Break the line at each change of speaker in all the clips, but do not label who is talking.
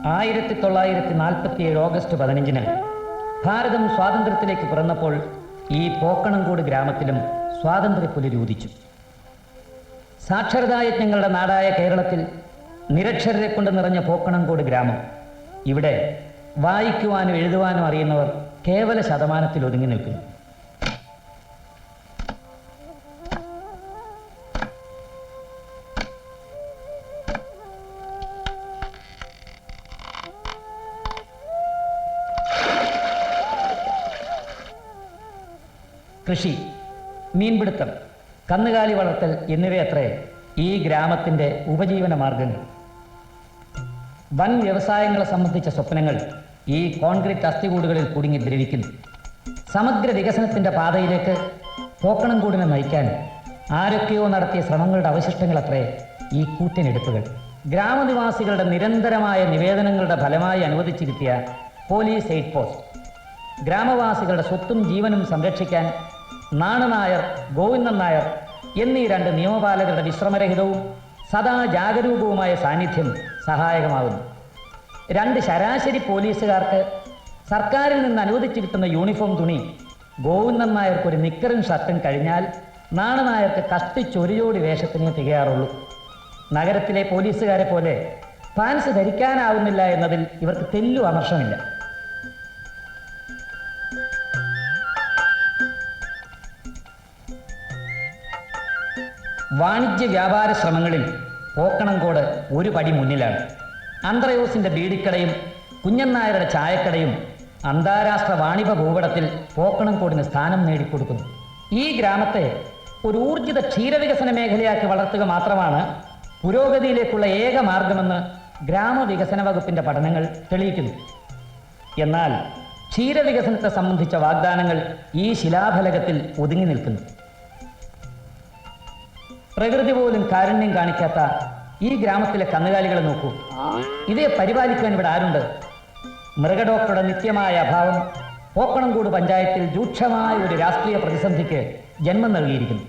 1947 August 15-ന് ഭാരതം സ്വാതന്ത്ര്യത്തിലേക്ക് പിറന്നപ്പോൾ ഈ പോക്കണംകോട് ഗ്രാമത്തിലും സ്വാതന്ത്ര്യപ്പുലരി ഉദിച്ചു. സാക്ഷരതായജ്ഞങ്ങളുടെ നാടായ കേരളത്തിൽ നിരക്ഷരരെ കൊണ്ട് നിറഞ്ഞ പോക്കണംകോട് ഗ്രാമം. ഇവിടെ വായിക്കുവാനും എഴുതുവാനും അറിയുന്നവർ കേവല ശതമാനത്തിൽ ഒതുങ്ങി നിൽക്കുന്നു. കൃഷി, മീൻപിടുത്തം, കന്നുകാലി വളർത്തൽ എന്നിവയത്രേ ഈ ഗ്രാമത്തിൻ്റെ ഉപജീവന മാർഗങ്ങൾ. വൻ വ്യവസായങ്ങളെ സംബന്ധിച്ച സ്വപ്നങ്ങൾ ഈ കോൺക്രീറ്റ് അസ്ഥികൂടുകളിൽ കുടുങ്ങി ദ്രവിക്കുന്നു. സമഗ്ര വികസനത്തിൻ്റെ പാതയിലേക്ക് പോക്കണംകോടിനെ നയിക്കാൻ ആരൊക്കെയോ നടത്തിയ ശ്രമങ്ങളുടെ അവശിഷ്ടങ്ങളത്രേ ഈ കൂറ്റനെടുപ്പുകൾ. ഗ്രാമനിവാസികളുടെ നിരന്തരമായ നിവേദനങ്ങളുടെ ഫലമായി അനുവദിച്ചു കിട്ടിയ പോലീസ് എയ്ഡ് പോസ്റ്റ്. ഗ്രാമവാസികളുടെ സ്വത്തും ജീവനും സംരക്ഷിക്കാൻ നാണനായർ, ഗോവിന്ദൻ നായർ എന്നീ രണ്ട് നിയമപാലകരുടെ വിശ്രമരഹിതവും സദാ ജാഗരൂകവുമായ സാന്നിധ്യം സഹായകമാകുന്നു. രണ്ട് ശരാശരി പോലീസുകാർക്ക് സർക്കാരിൽ നിന്ന് അനുവദിച്ചു കിട്ടുന്ന യൂണിഫോം തുണി ഗോവിന്ദൻ നായർക്കൊരു നിക്കറും ഷർട്ടും കഴിഞ്ഞാൽ നാണനായർക്ക് കഷ്ടിച്ചൊരു ജോഡി വേഷത്തിനേ തികയാറുള്ളൂ. നഗരത്തിലെ പോലീസുകാരെ പോലെ പാൻസ് ധരിക്കാനാവുന്നില്ല എന്നതിൽ ഇവർക്ക് തെല്ലു അമർഷമില്ല. വാണിജ്യ വ്യാപാര ശ്രമങ്ങളിൽ പോക്കണംകോട് ഒരു പടി മുന്നിലാണ്. അന്ത്രയോസിൻ്റെ ബീഡിക്കടയും കുഞ്ഞൻ നായരുടെ ചായക്കടയും അന്താരാഷ്ട്ര വാണിഭ ഭൂപടത്തിൽ പോക്കണംകോടിന് സ്ഥാനം നേടിക്കൊടുക്കുന്നു. ഈ ഗ്രാമത്തെ ഒരു ഊർജിത ക്ഷീരവികസന മേഖലയാക്കി വളർത്തുക മാത്രമാണ് പുരോഗതിയിലേക്കുള്ള ഏക മാർഗമെന്ന് ഗ്രാമവികസന വകുപ്പിൻ്റെ പഠനങ്ങൾ തെളിയിക്കുന്നു. എന്നാൽ ക്ഷീരവികസനത്തെ സംബന്ധിച്ച വാഗ്ദാനങ്ങൾ ഈ ശിലാഫലകത്തിൽ ഒതുങ്ങി നിൽക്കുന്നു. പ്രകൃതി പോലും കാരുണ്യം കാണിക്കാത്ത ഈ ഗ്രാമത്തിലെ കന്നുകാലികളെ നോക്കൂ. ഇവയെ പരിപാലിക്കാൻ ഇവിടെ ആരുണ്ട്? മൃഗഡോക്ടറുടെ നിത്യമായ അഭാവം പോക്കണംകോട് പഞ്ചായത്തിൽ രൂക്ഷമായ ഒരു രാഷ്ട്രീയ പ്രതിസന്ധിക്ക് ജന്മം നൽകിയിരിക്കുന്നു.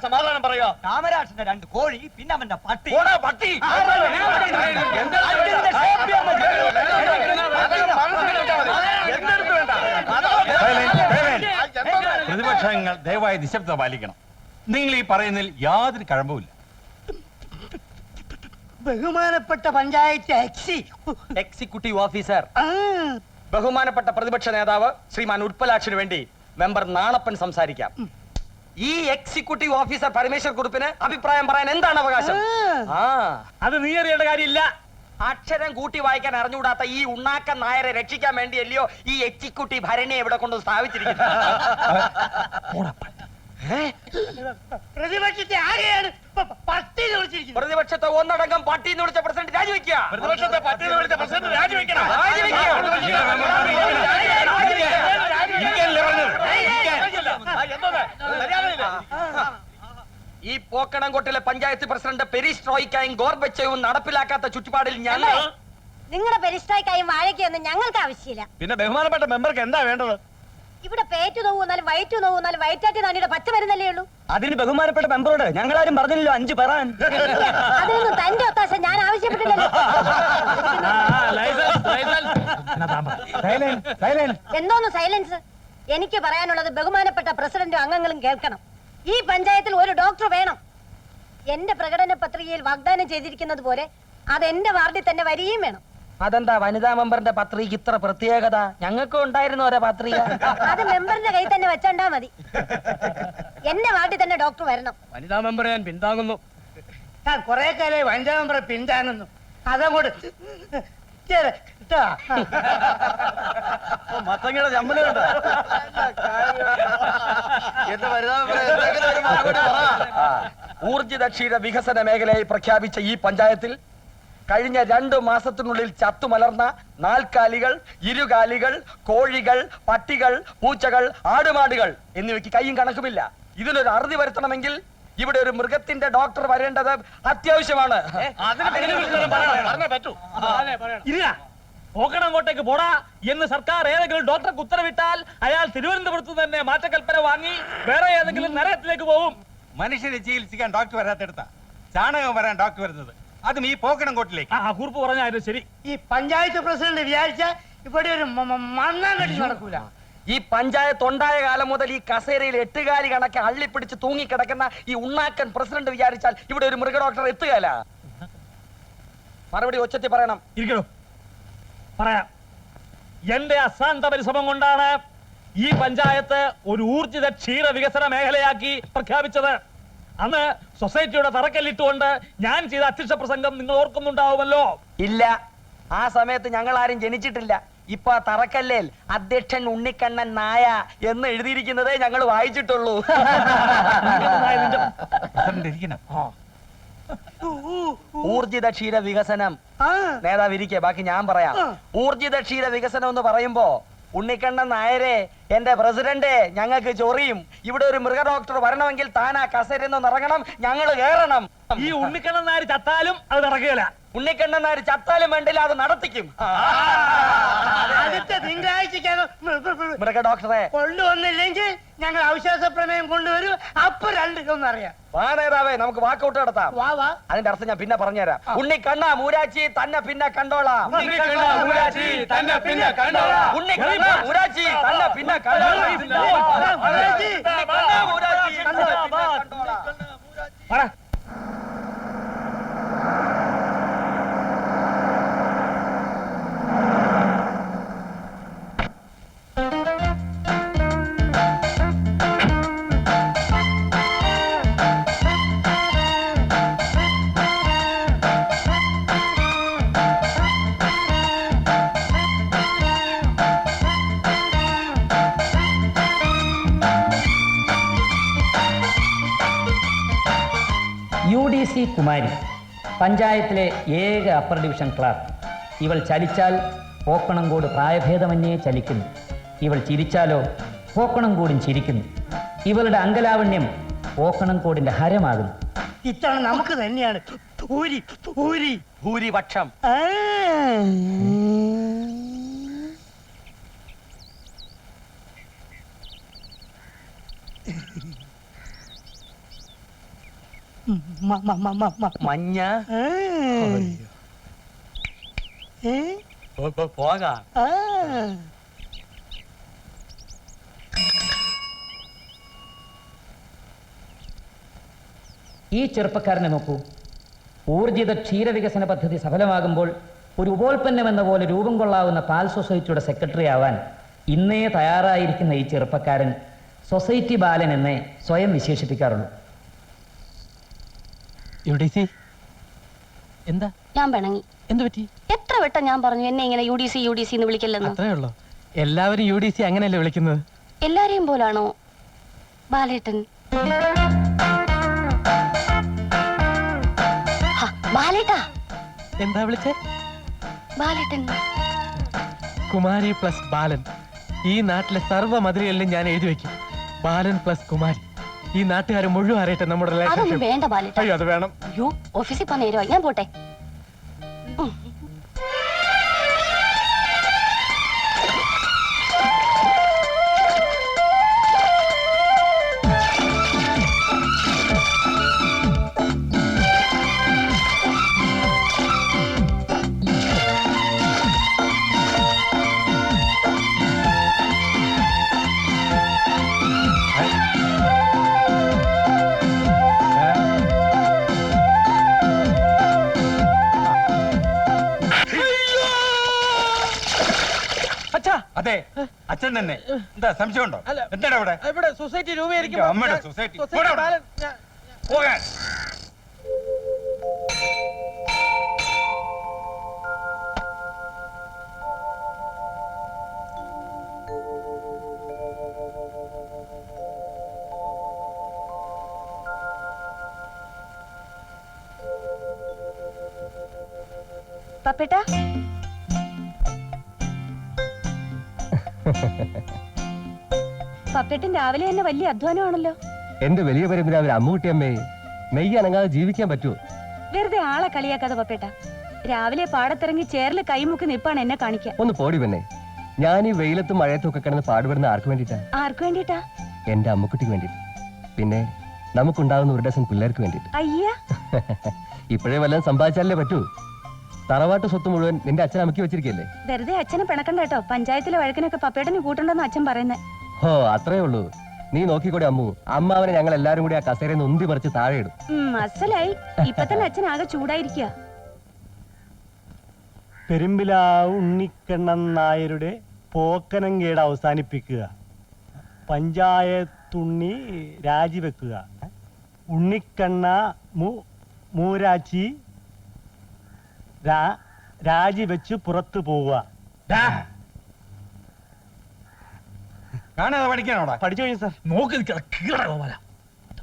സമാധാനം പറയുക. കാമരാജന്റെ 2 കോഴി, പിന്നെ അവന്റെ പട്ടി.
പ്രതിപക്ഷങ്ങൾ ദയവായി നിശബ്ദത പാലിക്കണം. നിങ്ങൾ ഈ പറയുന്നതിൽ യാതൊരു കഴമ്പുമില്ല.
ബഹുമാനപ്പെട്ട പഞ്ചായത്ത്
എക്സിക്യൂട്ടീവ് ഓഫീസർ, ബഹുമാനപ്പെട്ട പ്രതിപക്ഷ നേതാവ് ശ്രീമാൻ ഉൽപ്പലാക്ഷന് വേണ്ടി മെമ്പർ നാണപ്പൻ സംസാരിക്കാം. ഈ എക്സിക്യൂട്ടീവ് ഓഫീസർ പരമേശ്വർ കുറുപ്പിന് അഭിപ്രായം പറയാൻ എന്താണ് അവകാശം?
അത് നീ അറിയേണ്ട കാര്യമില്ല.
അക്ഷരം കൂട്ടി വായിക്കാൻ അറിഞ്ഞുകൂടാത്ത ഈ ഉണ്ണാക്ക നായരെ രക്ഷിക്കാൻ വേണ്ടിയല്ലയോ ഈ എക്സിക്യൂട്ടീവ് ഭരണി എവിടെ കൊണ്ട് സ്ഥാപിച്ചിരിക്കുന്നത്?
പ്രതിപക്ഷത്തെ ആകെയാണ് പട്ടി വിളിച്ചിരിക്കുന്നത്.
പ്രതിപക്ഷത്തെ ഒന്നടങ്കം പട്ടി എന്ന് വിളിച്ച പ്രസിഡന്റ് രാജിവെക്കുക.
പ്രതിപക്ഷത്തെ പട്ടി എന്ന് വിളിച്ച പ്രസിഡന്റ് രാജിവെക്കണം.
ഈ പോക്കണംകോട്ടിലെ പഞ്ചായത്ത് പ്രസിഡന്റ് പെരിസ്ട്രോയിക്കായും ഗോർബച്ചയും നടപ്പിലാക്കാത്ത ചുറ്റുപാടിൽ ഞങ്ങൾ
നിങ്ങളുടെ പെരിസ്ട്രോയിക്കായും വാഴയ്ക്കൊന്നും ഞങ്ങൾക്ക് ആവശ്യമില്ല.
പിന്നെ ബഹുമാനപ്പെട്ട മെമ്പർക്ക് എന്താ വേണ്ടത്?
ഇവിടെ പേറ്റു നോവുന്നാലും വയറ്റു നോവുന്നാലും വയറ്റാറ്റി നാണിയുടെ പച്ച മരുന്നല്ലേ ഉള്ളൂ.
അതിന് ബഹുമാനപ്പെട്ട മെമ്പറോട് ഞങ്ങളാരും പറഞ്ഞില്ലല്ലോ 5 പറയാൻ.
അതിനൊന്നും തന്റെ ഒത്താശ ഞാൻ ആവശ്യപ്പെട്ടില്ലല്ലോ. എന്തോന്ന് സൈലൻസ്? എനിക്ക് പറയാനുള്ളത് ബഹുമാനപ്പെട്ട പ്രസിഡന്റും അംഗങ്ങളും കേൾക്കണം. ഈ പഞ്ചായത്തിൽ ഒരു ഡോക്ടർ വേണം. എന്റെ പ്രകടന പത്രികയിൽ വാഗ്ദാനം ചെയ്തിരിക്കുന്നത് പോലെ അത് എന്റെ വാർഡിൽ തന്നെ വരികയും വേണം.
അതെന്താ വനിതാ മെമ്പറിന്റെ പത്രിക ഇത്ര പ്രത്യേകത? ഞങ്ങൾക്ക് ഉണ്ടായിരുന്നു ഓരോ പത്രിക.
അത് മെമ്പറിന്റെ കയ്യിൽ തന്നെ വെച്ചോണ്ടാ മതി. എന്റെ വാർഡിൽ തന്നെ ഡോക്ടർ വരണം.
വനിതാ മെമ്പറെ ഞാൻ പിന്താങ്ങുന്നു. കൊറേ കാലം വനിതാ മെമ്പറെ പിന്താങ്ങുന്നു. അതങ്ങോട്ട് മത്തങ്ങയുടെ ചമ്മലുണ്ട്.
ഊർജിത ക്ഷീര വികസന മേഖലയായി പ്രഖ്യാപിച്ച ഈ പഞ്ചായത്തിൽ കഴിഞ്ഞ 2 മാസത്തിനുള്ളിൽ ചത്തുമലർന്ന നാൽക്കാലികൾ, ഇരുകാലികൾ, കോഴികൾ, പട്ടികൾ, പൂച്ചകൾ, ആടുമാടുകൾ എന്നിവയ്ക്ക് കയ്യും കണക്കുമില്ല. ഇതിനൊരു അറുതി വരുത്തണമെങ്കിൽ ഇവിടെ ഒരു മൃഗത്തിന്റെ ഡോക്ടർ വരേണ്ടത് അത്യാവശ്യമാണ്.
പോക്കണംകോട്ടേക്ക് പോടാ എന്ന് സർക്കാർ ഏതെങ്കിലും ഡോക്ടർക്ക് ഉത്തരവിട്ടാൽ അയാൾ തിരുവനന്തപുരത്ത് തന്നെ മാറ്റക്കൽപ്പന വാങ്ങി വേറെ ഏതെങ്കിലും നരകത്തിലേക്ക് പോകും.
മനുഷ്യനെ ചികിത്സിക്കാൻ ഡോക്ടർ വരാത്തെടുത്ത ചാണകം വരാൻ ഡോക്ടർ വരുന്നത്, അതും ഈ പോക്കണം കോട്ടിലേക്ക്.
കുറിപ്പ് പറഞ്ഞായിരുന്നു ശരി.
ഈ പഞ്ചായത്ത് പ്രസിഡന്റ് വിചാരിച്ച ഇവിടെ ഒരു മണ്ണാൻ കെട്ടി നടക്കൂല.
ഈ പഞ്ചായത്ത് ഉണ്ടായ കാലം മുതൽ ഈ കസേരയിൽ 8 കാലി കണക്കെ അള്ളിപ്പിടിച്ച് തൂങ്ങിക്കിടക്കുന്ന ഈ ഉണ്ണാക്കൻ പ്രസിഡന്റ് വിചാരിച്ചാൽ ഇവിടെ ഒരു മൃഗ ഡോക്ടർ എത്തുകയല്ല. മറുപടി ഒച്ചത്തി പറയണം.
ഇരിക്കണോ? പറയാം. എന്റെ അശാന്ത പരിശ്രമം കൊണ്ടാണ് ഈ പഞ്ചായത്ത് ഒരു ഊർജിത ക്ഷീര വികസന മേഖലയാക്കി പ്രഖ്യാപിച്ചത്. അന്ന് സൊസൈറ്റിയുടെ തറക്കല്ലിട്ടുകൊണ്ട് ഞാൻ ചെയ്ത അധ്യക്ഷ പ്രസംഗം നിങ്ങൾ ഓർക്കുന്നുണ്ടാവുമല്ലോ.
ഇല്ല, ആ സമയത്ത് ഞങ്ങൾ ആരും ജനിച്ചിട്ടില്ല. ഇപ്പൊ തറക്കല്ലേൽ അധ്യക്ഷൻ ഉണ്ണിക്കണ്ണൻ നായ എന്ന് എഴുതിയിരിക്കുന്നതേ ഞങ്ങൾ വായിച്ചിട്ടുള്ളൂ. ഊർജിത ക്ഷീര വികസനം നേതാവ് ഇരിക്കെ, ബാക്കി ഞാൻ പറയാം. ഊർജിത ക്ഷീര വികസനം എന്ന് പറയുമ്പോ ഉണ്ണിക്കണ്ണൻ നായരെ, എന്റെ പ്രസിഡന്റ്, ഞങ്ങൾക്ക് ചൊറിയും. ഇവിടെ ഒരു മൃഗ ഡോക്ടർ വരണമെങ്കിൽ താനാ കസേരന്ന് ഇറങ്ങണം, ഞങ്ങൾ കേറണം.
ഈ ഉണ്ണിക്കണ്ണൻ നായർ ചത്താലും അത് നടക്കുകയില്ല.
ഉണ്ണിക്കണ്ണൻ നായർ ചത്താലും വേണ്ടില്ല, അത് നടത്തിക്കും.
ആദ്യത്തെ തിങ്കളാഴ്ചക്കാണ്
മൃഗ ഡോക്ടറെ
കൊണ്ടുവന്നില്ലെങ്കിൽ ഞങ്ങൾ അവിശ്വാസ പ്രമേയം കൊണ്ടുവരും. അപ്പൊ രണ്ടിലൊന്നറിയാം.
വാ നേതാവേ, നമുക്ക് വാക്കൗട്ട് നടത്താം.
വാ വാ.
അതിന്റെ അർത്ഥം ഞാൻ പിന്നെ പറഞ്ഞുതരാം. ഉണ്ണിക്കണ്ണ മൂരാച്ചി തന്നെ പിന്നെ കണ്ടോളാം.
ഉണ്ണിക്കണ്ണ മൂരാച്ചി തന്നെ പിന്നെ കണ്ടോളാം.
ഉണ്ണിക്കണ്ണ മൂരാച്ചി തന്നെ പിന്നെ കണ്ടോളാം.
മൂരാച്ചി.
ഉണ്ണിക്കണ്ണ മൂരാച്ചി തന്നെ പിന്നെ കണ്ടോളാം.
പറ.
UDC കുമാരി, പഞ്ചായത്തിലെ ഏക അപ്പർ ഡിവിഷൻ ക്ലാർക്ക്. ഇവൾ ചലിച്ചാൽ പോക്കണംകോട് പ്രായഭേദമന്യേ ചലിക്കുന്നു. ഇവൾ ചിരിച്ചാലോ പോക്കണംകോടും ചിരിക്കുന്നു. ഇവളുടെ അങ്കലാവണ്യം പോക്കണംകോടിന്റെ ഹരമാകുന്നു.
ഇത്തവണ നമുക്ക് തന്നെയാണ്
ഭൂരിപക്ഷം. മഞ്ഞ പോകാം.
ഈ ചെറുപ്പക്കാരനെ നോക്കൂ. ഊർജിത ക്ഷീരവികസന പദ്ധതി സഫലമാകുമ്പോൾ ഒരു ഉപോൽപ്പന്നം എന്ന പോലെ രൂപം കൊള്ളാവുന്ന പാൽ സൊസൈറ്റിയുടെ സെക്രട്ടറി ആവാൻ ഇന്നേ തയ്യാറായിരിക്കുന്ന ഈ ചെറുപ്പക്കാരൻ സൊസൈറ്റി ബാലൻ എന്നേ സ്വയം വിശേഷിപ്പിക്കാറുള്ളൂ.
എന്താ
ഞാൻ പിണങ്ങി.
എന്ത് പറ്റി?
എത്ര വട്ടം ഞാൻ പറഞ്ഞു എന്നെ ഇങ്ങനെ UDC എന്ന് വിളിക്കല്ലെന്ന്.
അത്രേ ഉള്ളൂ. എല്ലാവരും UDC അങ്ങനെയല്ലേ വിളിക്കുന്നത്?
എല്ലാരെയും പോലാണോ ബാലേട്ടൻ? ബാലേട്ടാ.
എന്താ വിളിച്ചേ?
ബാലേട്ടൻ.
കുമാരി പ്ലസ് ബാലൻ. ഈ നാട്ടിലെ സർവ്വ മതിലുകളിലും ഞാൻ എഴുതി വെക്കും, ബാലൻ പ്ലസ് കുമാരി. ഈ നാട്ടുകാർ മുഴുവൻ അറിയട്ടെ നമ്മുടെ
അതൊന്നും
റിലേഷൻഷിപ്പ്.
വേണ്ട ബാലേട്ട.
അയ്യോ, അത് വേണം.
അയ്യോ, ഓഫീസിൽ പോകാൻ നേരമായി, ഞാൻ പോട്ടെ.
അതെ, അച്ഛൻ തന്നെ. എന്താ സംശയമുണ്ടോ? എന്താണ് ഇവിടെ?
ഇവിടെ സൊസൈറ്റി
എന്റെ അമ്മയുടെ സൊസൈറ്റി. പോകാൻ.
പപ്പേട്ടാ, പപ്പേട്ടൻ രാവിലെ തന്നെ വലിയ അധ്വാനമാണല്ലോ.
എന്റെ വലിയ പരമ്പരാവിലെ അമ്മുകുട്ടിയമ്മേ, നെയ്യ് അനങ്ങാതെ ജീവിക്കാൻ പറ്റുമോ?
വെറുതെ ആളെ കളിയാക്കാതെ പപ്പേട്ട. രാവിലെ പാടത്തിറങ്ങി ചേറിൽ കൈമുക്കി നിപ്പാണ് എന്നെ കാണിക്കുക.
ഒന്ന് പോടി പെണ്ണേ. ഞാൻ ഈ വെയിലത്തും മഴയത്തും ഒക്കെ കിടന്ന് പാടുപെടുന്ന ആർക്ക് വേണ്ടിട്ടാ?
ആർക്ക് വേണ്ടിട്ടാ?
എന്റെ അമ്മുക്കുട്ടിക്ക് വേണ്ടിട്ട്. പിന്നെ നമുക്കുണ്ടാകുന്ന ഒരു ഡസൻ പിള്ളേർക്ക് വേണ്ടിയിട്ട്.
അയ്യ,
ഇപ്പോഴേ വല്ലതും സമ്പാദിച്ചാലേ പറ്റൂ. തറവാട്ട് സ്വത്ത് മുഴുവൻ നിന്റെ അച്ഛൻ അമക്കി വെച്ചിരിക്കല്ലേ?
വെറുതെ അച്ഛനെ പിണക്കണ്ട കേട്ടോ. പഞ്ചായത്തിലെ വഴക്കിനൊക്കെ പപ്പേട്ടന് കൂട്ടുണ്ടെന്ന് അച്ഛൻ പറയുന്നേ.
ഓ, അത്രേ ഉള്ളൂ. നീ നോക്കിക്കൂടെ അമ്മു. അമ്മാവനെ ഞങ്ങൾ എല്ലാരും കൂടി ആ കസേരയിൽ നിന്ന് ഉന്തി പറിച്ച് താഴെ ഇടും.
അസലായി. ഇപ്പൊ തന്നെ അച്ഛൻ ആകെ ചൂടായിരിക്കുക.
പെരുമ്പിലാവ് ഉണ്ണിക്കണ്ണൻ നായരുടെ പോക്കനങ്കേട് അവസാനിപ്പിക്കുക. പഞ്ചായത്തുണ്ണി രാജിവെക്കുക. ഉണ്ണിക്കണ്ണ മൂരാച്ചി രാജിവെച്ച് പുറത്തു പോവുക.
കാണാതെ പഠിക്കാനോടാ?
പഠിച്ചു കഴിഞ്ഞു സാർ.
നോക്കി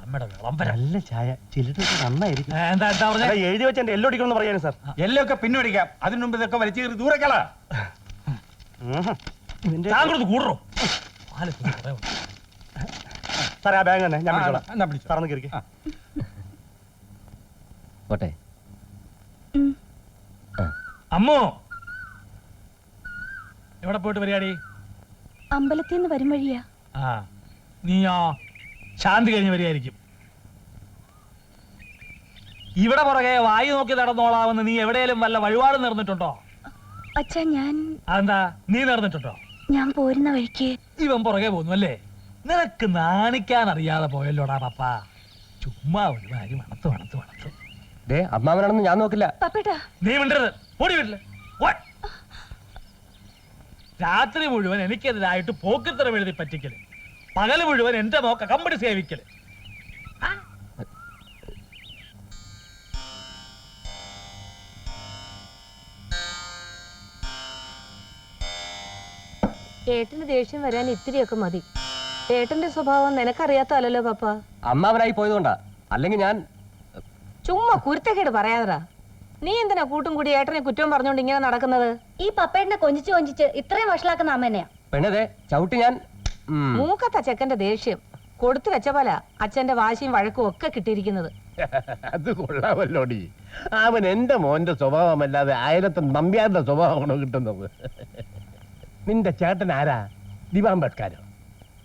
നമ്മുടെ വിളംബരം
നല്ല ചായ ചിലരൊക്കെ നന്നായിരിക്കും.
എന്താ പറഞ്ഞ
എഴുതി വെച്ച എന്റെ എല്ലോ അടിക്കണമെന്ന് പറയാനും സാർ.
എല്ലാം ഒക്കെ പിന്നോടിക്കാം. അതിനു മുമ്പ് ഇതൊക്കെ വലിച്ചു കയറി ദൂരക്കള.
താങ്കളത് കൂടറോ
സാറേ, ആ ബാഗ് തന്നെ ഞാൻ വിളിച്ചോളാം.
എന്നാ പിടിച്ചോ.
സാറന്ന് കയറി.
പോട്ടെ.
അമ്മോ, എവിടെ പോയിട്ട് പരിപാടി?
അമ്പലത്തിൽ നിന്ന് വരും വഴിയാ.
ആ, നീയോ ശാന്തി കഴിഞ്ഞ് വരികയായിരിക്കും. ഇവിടെ പുറകെ വായു നോക്കി നടന്നോളാമെന്ന് നീ എവിടെയെങ്കിലും വല്ല വഴിപാട് നേർന്നിട്ടുണ്ടോ?
അച്ഛാ,
അതെന്താ നീ നേർന്നിട്ടുണ്ടോ?
ഞാൻ പോരുന്ന വഴിക്ക്
ഇവൻ പുറകെ പോന്നു അല്ലേ? നിനക്ക് നാണിക്കാൻ അറിയാതെ പോയല്ലോടാ പപ്പ. ചുമ്മാ ഒരു വാരി മണത്ത്.
അമ്മാവനാണെന്ന് ഞാൻ നോക്കില്ല.
പപ്പേട്ടാ,
നീ മിണ്ടരുത്. ഓടി വീട്ടില്. രാത്രി മുഴുവൻ എനിക്കെതിരായിട്ട് പോക്കിത്തരം എഴുതി പറ്റിക്കല്, പകല് മുഴുവൻ എന്റെ നോക്ക കമ്പനി സേവിക്കല്.
ഏട്ടന് ദേഷ്യം വരാൻ ഇത്തിരിയൊക്കെ മതി. ഏട്ടന്റെ സ്വഭാവം നിനക്കറിയാത്തല്ലോ പപ്പ.
അമ്മാവനായി പോയതുകൊണ്ടാ, അല്ലെങ്കിൽ ഞാൻ
ചുമ്മാ കുരുത്തക്കേട് പറയാതടാ. നീ എന്തിനാ കൂട്ടും കൂടി ഏട്ടനെ കുറ്റം പറഞ്ഞോണ്ട് ഇങ്ങനെ നടക്കുന്നത്? ഈ പപ്പേട്ടനെ കൊഞ്ചിച്ച് ഇത്രയും വഷളാക്കുന്ന അമ്മനെയാ.
പെണ്ണതെ ചവിട്ടി ഞാൻ.
മൂക്കത്ത ചെക്കന്റെ ദേഷ്യം കൊടുത്തു വെച്ച പോലെ അച്ഛന്റെ വാശിയും വഴക്കും ഒക്കെ കിട്ടിയിരിക്കുന്നത്.
അത് കൊള്ളാമല്ലോടി. അവൻ എന്റെ മോന്റെ സ്വഭാവമല്ലാതെ ആയിരത്തെ നമ്പ്യാരുടെ സ്വഭാവമാണോ കിട്ടുന്നത്? നിന്റെ ചേട്ടൻ ആരാ? ദിവാംബേദ്കരോ?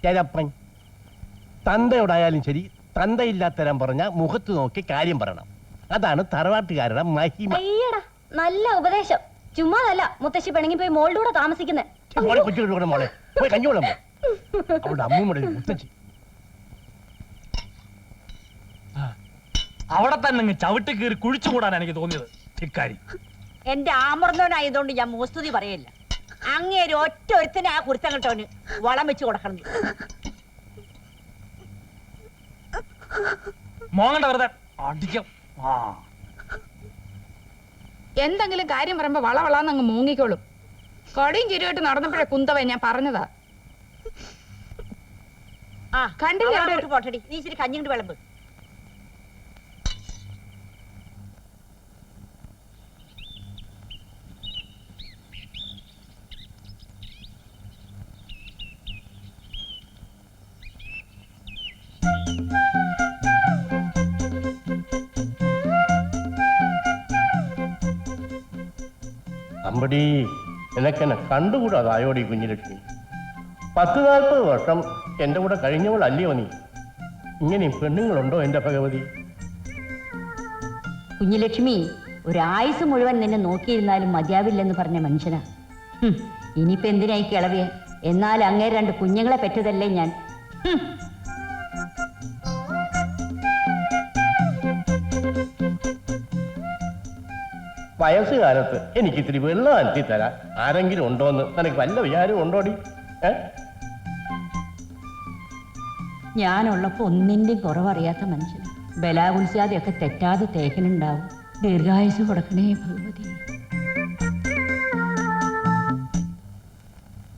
ചേരപ്പൻ? തന്തയോടായാലും ശരി, തന്തയില്ലാത്തരം പറഞ്ഞ മുഖത്ത് നോക്കി കാര്യം പറയണം. അതാണ് തറവാട്ടുകാരുടെ മഹിമ.
അയ്യടാ, നല്ല ഉപദേശം. ചുമ്മാതല്ല മുത്തശ്ശി പെണങ്ങി പോയി മോളുടെ കൂടെ താമസിക്കുന്നേ.
മോളെ കൊച്ചുകൂടെ മോളെ പോയി കഞ്ഞോളാം. അവളുടെ അമ്മൂടെ മുത്തച്ഛി.
അവിടെ തന്നെ ചവിട്ടി കീറി കുഴിച്ചു കൂടാൻ എനിക്ക് തോന്നിയത് ഇക്കാരി.
എന്റെ ആമർന്നവനായതുകൊണ്ട് ഞാൻ മോസ്തുതി പറയില്ല. അങ്ങേര് ഒറ്റ ഒരുത്തനെ ആ കുരുത്തം കിട്ടവന് വളം വെച്ച് കൊടുക്കണം.
മോങ്ങണ്ട വെറുതെ അടിക്കും.
എന്തെങ്കിലും കാര്യം പറയുമ്പോ വളവളാന്ന് അങ്ങ് മൂങ്ങിക്കോളും. കടിയും ചിരിയായിട്ട് നടന്നപ്പോഴേ കുന്തവ ഞാൻ പറഞ്ഞതാ.
കണ്ടില്ല പോട്ടടി. നീ ഇച്ചിരി കഞ്ഞിങ്ങോട്ട് വിളമ്പ്.
അമ്പടി, നിനക്കെന്നെ കണ്ടുകൂടാതായോടി കുഞ്ഞിലക്ഷ്മി. 10-40 വർഷം എൻ്റെ കൂടെ കഴിഞ്ഞവളല്ലയോ നീ? ഇങ്ങനെ പെണ്ണുങ്ങളുണ്ടോ എൻ്റെ ഭഗവതി?
കുഞ്ഞുലക്ഷ്മി ഒരായുസ് മുഴുവൻ നിന്നെ നോക്കിയിരുന്നാലും മതിയാവില്ലെന്ന് പറഞ്ഞ മനുഷ്യനാ. ഇനിയിപ്പോ എന്തിനായി കിളവിയെ? എന്നാൽ അങ്ങേ 2 കുഞ്ഞുങ്ങളെ പെറ്റതല്ലേ ഞാൻ.
വയസ്സുകാലത്ത് എനിക്ക് ഇത്തിരി വെള്ളം അനത്തി തരാൻ ആരെങ്കിലും ഉണ്ടോന്ന് നിനക്ക് വല്ല വിചാരം ഉണ്ടോടി?
ഞാനുള്ളപ്പോ ഒന്നിന്റെയും കുറവറിയാത്ത മനുഷ്യൻ. ബലാകുൽസ്യാതെയൊക്കെ തെറ്റാതെ തേക്കനുണ്ടാവും. ദീർഘായുസ് കൊടുക്കണേ ഭഗവതി.